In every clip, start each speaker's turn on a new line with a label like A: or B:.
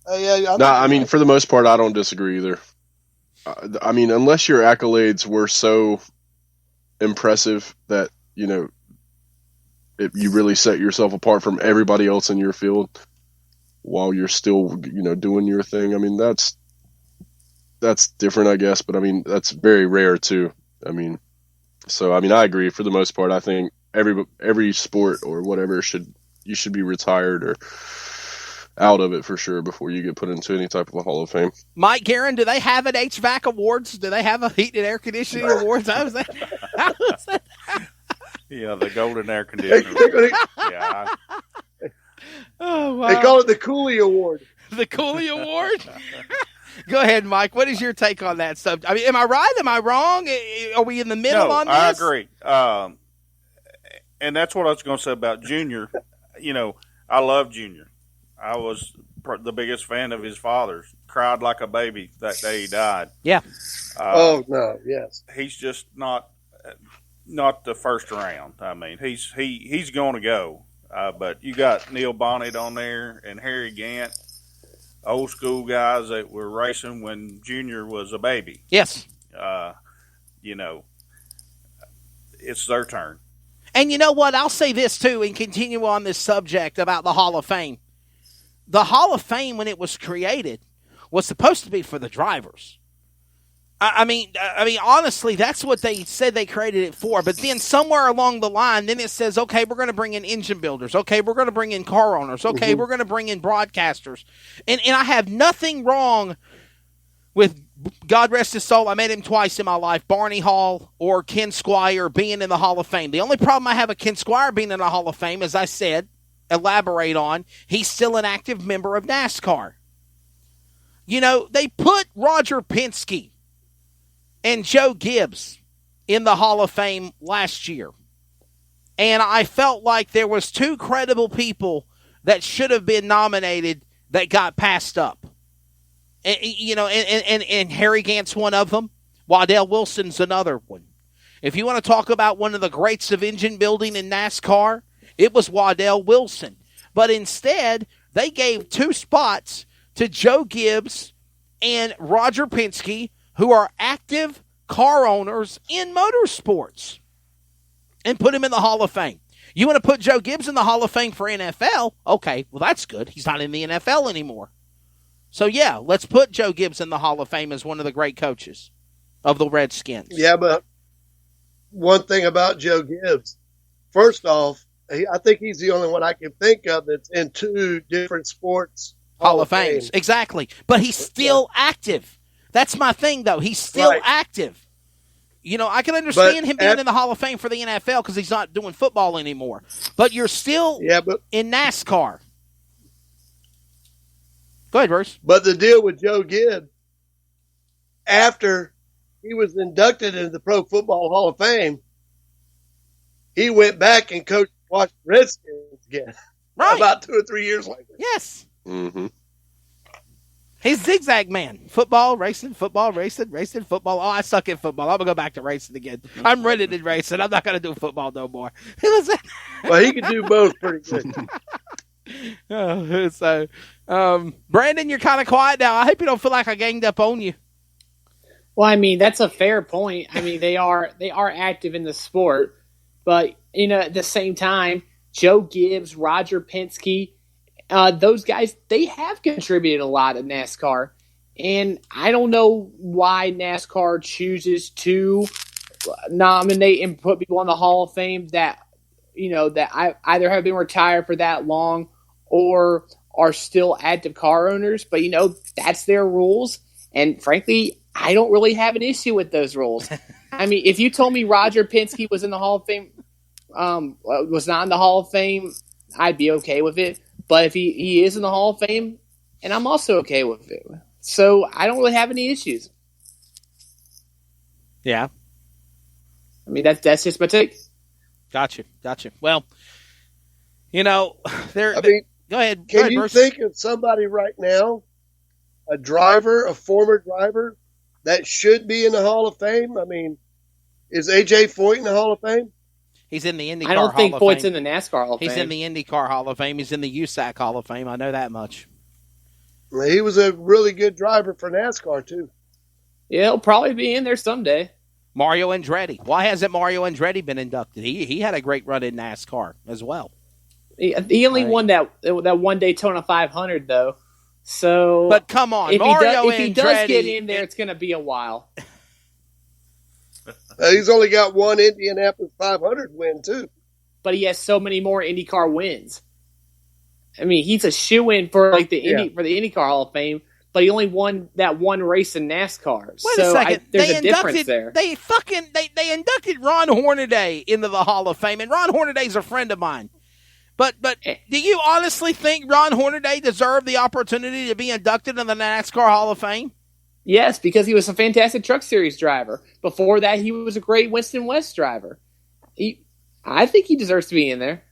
A: Yeah,
B: No, I mean, for the most part, I don't disagree either. I mean, unless your accolades were so impressive that, you really set yourself apart from everybody else in your field while you're still, doing your thing. I mean, that's different, I guess, but I mean, that's very rare too. I mean, I agree for the most part. I think every sport or whatever you should be retired or out of it for sure before you get put into any type of a Hall of Fame.
C: Mike Guerin, do they have an HVAC awards? Do they have a heat and air conditioning awards? How was that?
D: Yeah, the golden air conditioner. Yeah.
C: Oh, wow.
A: They call it the Cooley Award.
C: The Cooley Award? Go ahead, Mike. What is your take on that subject? I mean, am I right? Am I wrong? Are we in the middle on this?
D: I agree. And that's what I was going to say about Junior. I love Junior. I was the biggest fan of his father's. Cried like a baby that day he died.
C: Yeah.
A: Yes.
D: He's just not the first round. I mean, he's going to go. But you got Neil Bonnet on there and Harry Gant, old school guys that were racing when Junior was a baby.
C: Yes.
D: It's their turn.
C: And you know what? I'll say this, too, and continue on this subject about the Hall of Fame. The Hall of Fame, when it was created, was supposed to be for the drivers. I mean, honestly, that's what they said they created it for. But then somewhere along the line, then it says, okay, we're going to bring in engine builders. Okay, we're going to bring in car owners. Okay, we're going to bring in broadcasters. And I have nothing wrong with, God rest his soul, I met him twice in my life, Barney Hall or Ken Squire being in the Hall of Fame. The only problem I have with Ken Squire being in the Hall of Fame, as I said, elaborate on, he's still an active member of NASCAR. They put Roger Penske and Joe Gibbs in the Hall of Fame last year. And I felt like there was two credible people that should have been nominated that got passed up. And Harry Gant's one of them. Waddell Wilson's another one. If you want to talk about one of the greats of engine building in NASCAR, it was Waddell Wilson. But instead, they gave two spots to Joe Gibbs and Roger Penske, who are active car owners in motorsports, and put him in the Hall of Fame. You want to put Joe Gibbs in the Hall of Fame for NFL? Okay, well, that's good. He's not in the NFL anymore. So, yeah, let's put Joe Gibbs in the Hall of Fame as one of the great coaches of the Redskins.
A: Yeah, but one thing about Joe Gibbs, first off, I think he's the only one I can think of that's in two different sports
C: Hall of Fames. Exactly. But he's still active. That's my thing, though. He's still active. I can understand him being in the Hall of Fame for the NFL because he's not doing football anymore. But you're still in NASCAR. Go ahead, Bruce.
A: But the deal with Joe Gibbs, after he was inducted into the Pro Football Hall of Fame, he went back and coached Washington Redskins again.
C: Right.
A: About 2 or 3 years later.
C: Yes.
B: Mm-hmm.
C: He's zigzag man. Football, racing, football. Oh, I suck at football. I'm going to go back to racing again. I'm ready to race, and I'm not going to do football no more.
A: Well, he can do both pretty good.
C: Brandon, you're kind of quiet now. I hope you don't feel like I ganged up on you.
E: Well, I mean, that's a fair point. I mean, they are active in the sport, but at the same time, Joe Gibbs, Roger Penske, those guys, they have contributed a lot in NASCAR. And I don't know why NASCAR chooses to nominate and put people in the Hall of Fame that, that either have been retired for that long or are still active car owners. But, that's their rules. And frankly, I don't really have an issue with those rules. I mean, if you told me Roger Penske was in the Hall of Fame, was not in the Hall of Fame, I'd be okay with it. But if he is in the Hall of Fame, and I'm also okay with it. So I don't really have any issues.
C: Yeah.
E: I mean, that's just my take.
C: Gotcha. Well, go ahead.
A: Can you think of somebody right now, a former driver, that should be in the Hall of Fame? I mean, is A.J. Foyt in the Hall of Fame?
C: He's in the IndyCar Hall of Fame.
E: I don't think Foyt's in the NASCAR Hall of Fame.
C: He's in the IndyCar Hall of Fame. He's in the USAC Hall of Fame. I know that much.
A: He was a really good driver for NASCAR too.
E: Yeah, he'll probably be in there someday.
C: Mario Andretti. Why hasn't Mario Andretti been inducted? He had a great run in NASCAR as well.
E: He only won that one Daytona 500 though. So,
C: but come on,
E: if he does get in there, it's going to be a while.
A: He's only got one Indianapolis 500 win too.
E: But he has so many more IndyCar wins. I mean, he's a shoe-in for for the IndyCar Hall of Fame, but he only won that one race in NASCAR.
C: Wait a second.
E: There's a difference there.
C: They inducted Ron Hornaday into the Hall of Fame, and Ron Hornaday's a friend of mine. But do you honestly think Ron Hornaday deserved the opportunity to be inducted in the NASCAR Hall of Fame?
E: Yes, because he was a fantastic Truck Series driver. Before that, he was a great Winston West driver. I think he deserves to be in there.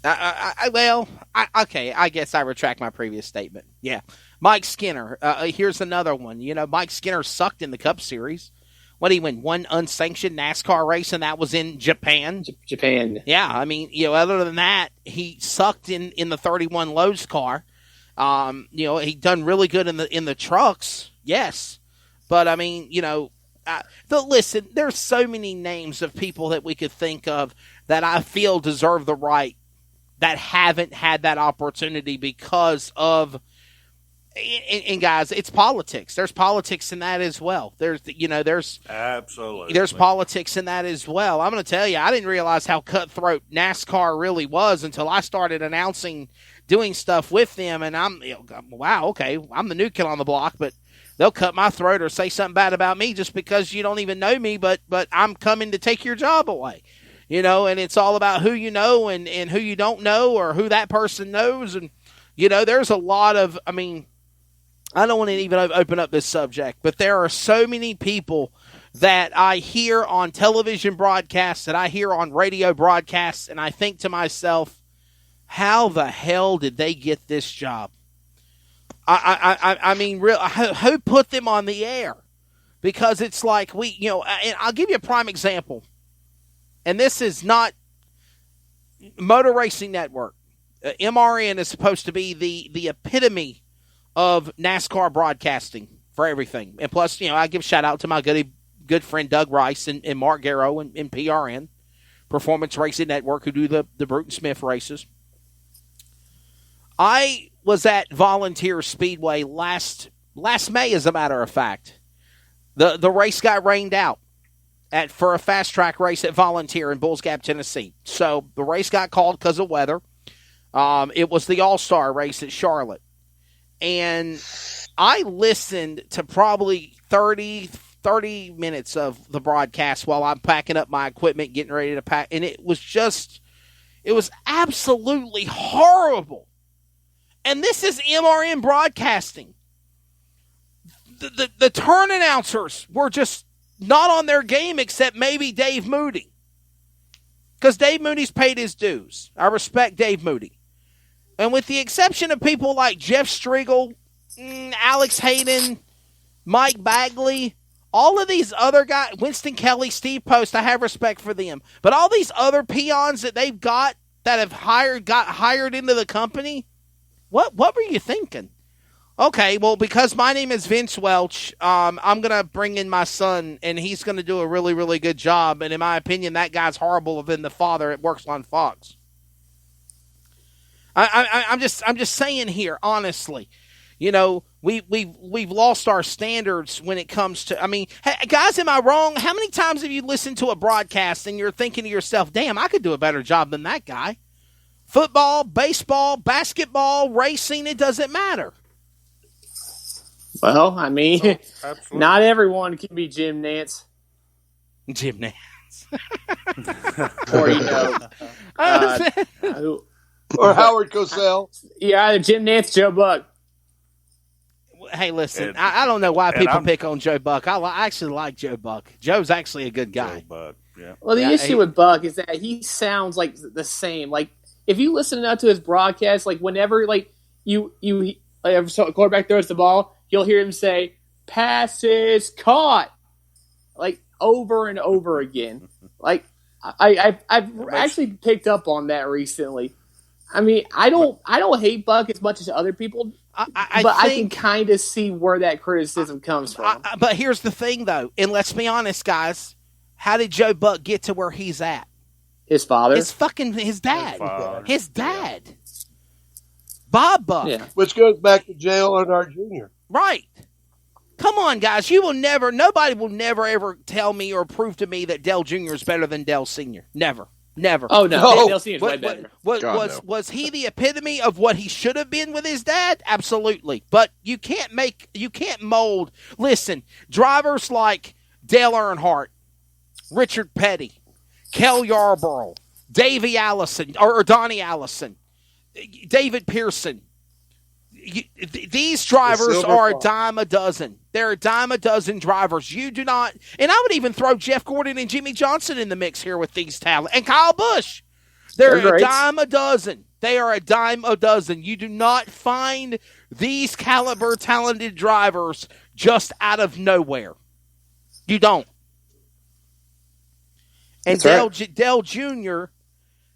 C: Okay, I guess I retract my previous statement. Yeah. Mike Skinner. Here's another one. Mike Skinner sucked in the Cup Series. What, he win one unsanctioned NASCAR race, and that was in Japan?
E: Japan.
C: Yeah, I mean, other than that, he sucked in the 31 Lowe's car. He done really good in the trucks, yes. But, I mean, listen, there's so many names of people that we could think of that I feel deserve the right that haven't had that opportunity because of, and guys, it's politics. There's politics in that as well. There's
D: absolutely,
C: there's politics in that as well. I'm going to tell you, I didn't realize how cutthroat NASCAR really was until I started doing stuff with them, and wow, okay, I'm the new kid on the block, but they'll cut my throat or say something bad about me just because you don't even know me, but I'm coming to take your job away. And it's all about who you know and who you don't know or who that person knows. And, there's a lot of, I don't want to even open up this subject, but there are so many people that I hear on television broadcasts, that I hear on radio broadcasts, and I think to myself, how the hell did they get this job? I mean, who put them on the air? Because it's like and I'll give you a prime example. And this is not Motor Racing Network. MRN is supposed to be the epitome of NASCAR broadcasting for everything. And plus, I give a shout out to my good friend Doug Rice and Mark Garrow and PRN, Performance Racing Network, who do the Bruton Smith races. I was at Volunteer Speedway last May, as a matter of fact. The race got rained out for a fast track race at Volunteer in Bulls Gap, Tennessee. So the race got called because of weather. It was the All-Star race at Charlotte. And I listened to probably 30 minutes of the broadcast while I'm packing up my equipment, getting ready to pack. And it was absolutely horrible. And this is MRN broadcasting. The turn announcers were just not on their game, except maybe Dave Moody. Because Dave Moody's paid his dues. I respect Dave Moody. And with the exception of people like Jeff Striegel, Alex Hayden, Mike Bagley, all of these other guys, Winston Kelly, Steve Post, I have respect for them. But all these other peons that they've got that have got hired into the company, what were you thinking? Okay, well, because my name is Vince Welch, I'm going to bring in my son, and he's going to do a really, really good job. And in my opinion, that guy's horrible than the father that works on Fox. I'm just saying here, honestly, we've lost our standards when it comes to. Hey, guys, am I wrong? How many times have you listened to a broadcast and you're thinking to yourself, "Damn, I could do a better job than that guy"? Football, baseball, basketball, racing, it doesn't matter.
E: Well, not everyone can be Jim Nance.
C: Jim Nance.
E: Or,
A: or Howard Cosell.
E: Yeah, either Jim Nance, Joe Buck.
C: Hey, listen, I don't know why people pick on Joe Buck. I actually like Joe Buck. Joe's actually a good guy.
D: Joe Buck, yeah.
E: Well, the issue with Buck is that he sounds like the same. Like, if you listen to his broadcast, like, whenever, like, a quarterback throws the ball, you'll hear him say, "Passes caught," like over and over again. Like I've actually picked up on that recently. I mean, I don't hate Buck as much as other people, I can kind of see where that criticism comes from.
C: But here's the thing, though, and let's be honest, guys. How did Joe Buck get to where he's at?
E: His father?
C: His dad. His dad. Yeah. Bob Buck.
A: Yeah. Which goes back to J.L. Earnhardt Jr.
C: Right. Come on, guys. Nobody will never, ever tell me or prove to me that Dale Jr. is better than Dale Sr. Never.
E: Oh, no. Dale Sr. is way better.
C: Was he the epitome of what he should have been with his dad? Absolutely. But you can't mold. Listen, drivers like Dale Earnhardt, Richard Petty, Kel Yarborough, Davey Allison, or Donnie Allison, David Pearson. These drivers are a dime a dozen. They're a dime a dozen drivers. You do not, and I would even throw Jeff Gordon and Jimmy Johnson in the mix here with these talent, and Kyle Busch. They're a dime a dozen. They are a dime a dozen. You do not find these caliber talented drivers just out of nowhere. You don't. And Dale Jr.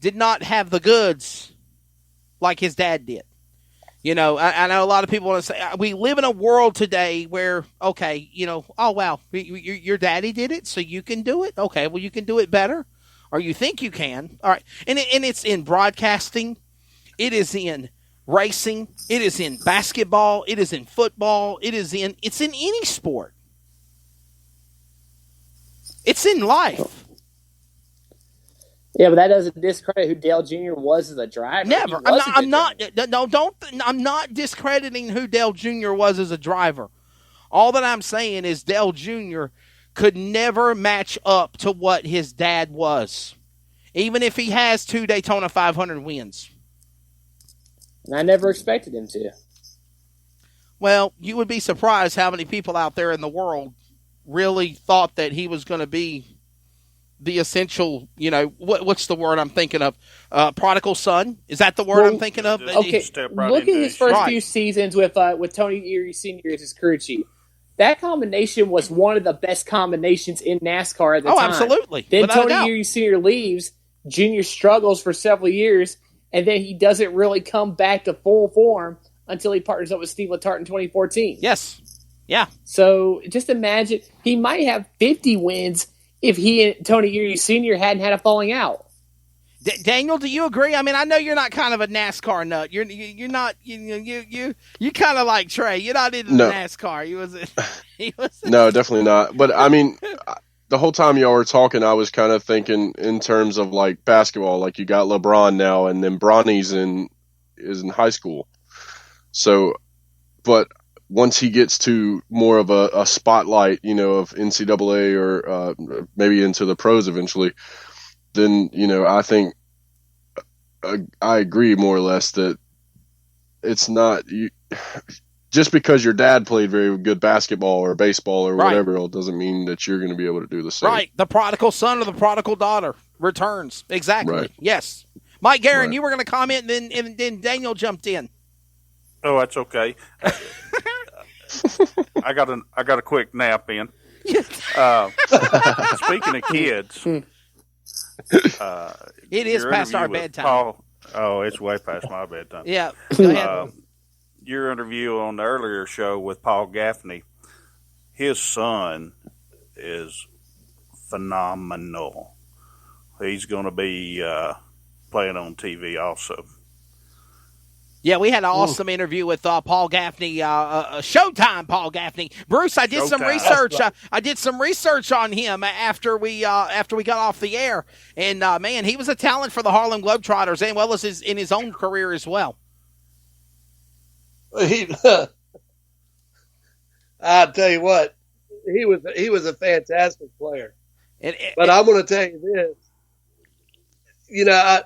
C: did not have the goods like his dad did. You know, I know a lot of people want to say, we live in a world today where, okay, you know, oh, wow, your daddy did it, so you can do it? Okay, well, you can do it better, or you think you can. All right, and it's in broadcasting. It is in racing. It is in basketball. It is in football. It's in any sport. It's in life.
E: Yeah, but that doesn't discredit who Dale Jr. was as a driver.
C: Never. I'm not discrediting who Dale Jr. was as a driver. All that I'm saying is Dale Jr. could never match up to what his dad was, even if he has 2 Daytona 500 wins.
E: And I never expected him to.
C: Well, you would be surprised how many people out there in the world really thought that he was going to be the essential, you know, what's the word I'm thinking of? Prodigal son? Is that the word I'm thinking of?
E: Okay, look at his first few seasons with Tony Erie Sr. as his crew chief. That combination was one of the best combinations in NASCAR at the time.
C: Oh, absolutely.
E: Then Tony Erie Sr. leaves, Junior struggles for several years, and then he doesn't really come back to full form until he partners up with Steve Letarte in 2014.
C: Yes. Yeah.
E: So just imagine, he might have 50 wins if he and Tony Erie Sr. hadn't had a falling out.
C: Daniel, do you agree? I mean, I know you're not kind of a NASCAR nut. You're not you kind of like Trey. You're not into NASCAR. He was.
B: No, definitely not. But I mean, the whole time y'all were talking, I was kind of thinking in terms of like basketball. Like you got LeBron now, and then Bronny's is in high school. So, but once he gets to more of a spotlight, you know, of NCAA or maybe into the pros eventually, then, you know, I think I agree more or less that it's not just because your dad played very good basketball or baseball or whatever else doesn't mean that you're going to be able to do the same.
C: Right. The prodigal son or the prodigal daughter returns. Exactly. Right. Yes. Mike Guerin, you were going to comment, and then Daniel jumped in.
D: Oh, that's okay. I got a quick nap in. Speaking of kids,
C: it is past our bedtime.
D: It's way past my bedtime.
C: Yeah. Go ahead.
D: Your interview on the earlier show with Paul Gaffney, his son is phenomenal. He's going to be playing on TV also.
C: Yeah, we had an awesome interview with Paul Gaffney, Showtime Paul Gaffney. Bruce, I did some research. I did some research on him after we got off the air, and man, he was a talent for the Harlem Globetrotters, and well as in his own career as well.
A: I'll tell you what, he was a fantastic player. But I'm going to tell you this, you know,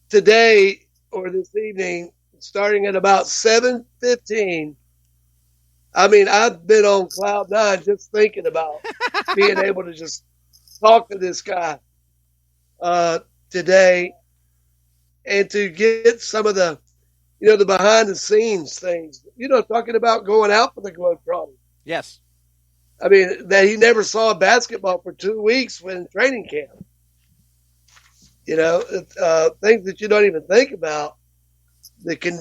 A: today or this evening, starting at about 7:15. I mean, I've been on cloud nine just thinking about being able to just talk to this guy today and to get some of the, you know, the behind the scenes things, you know, talking about going out for the Globetrotters.
C: Yes.
A: I mean, that he never saw basketball for 2 weeks when training camp. things that you don't even think about that can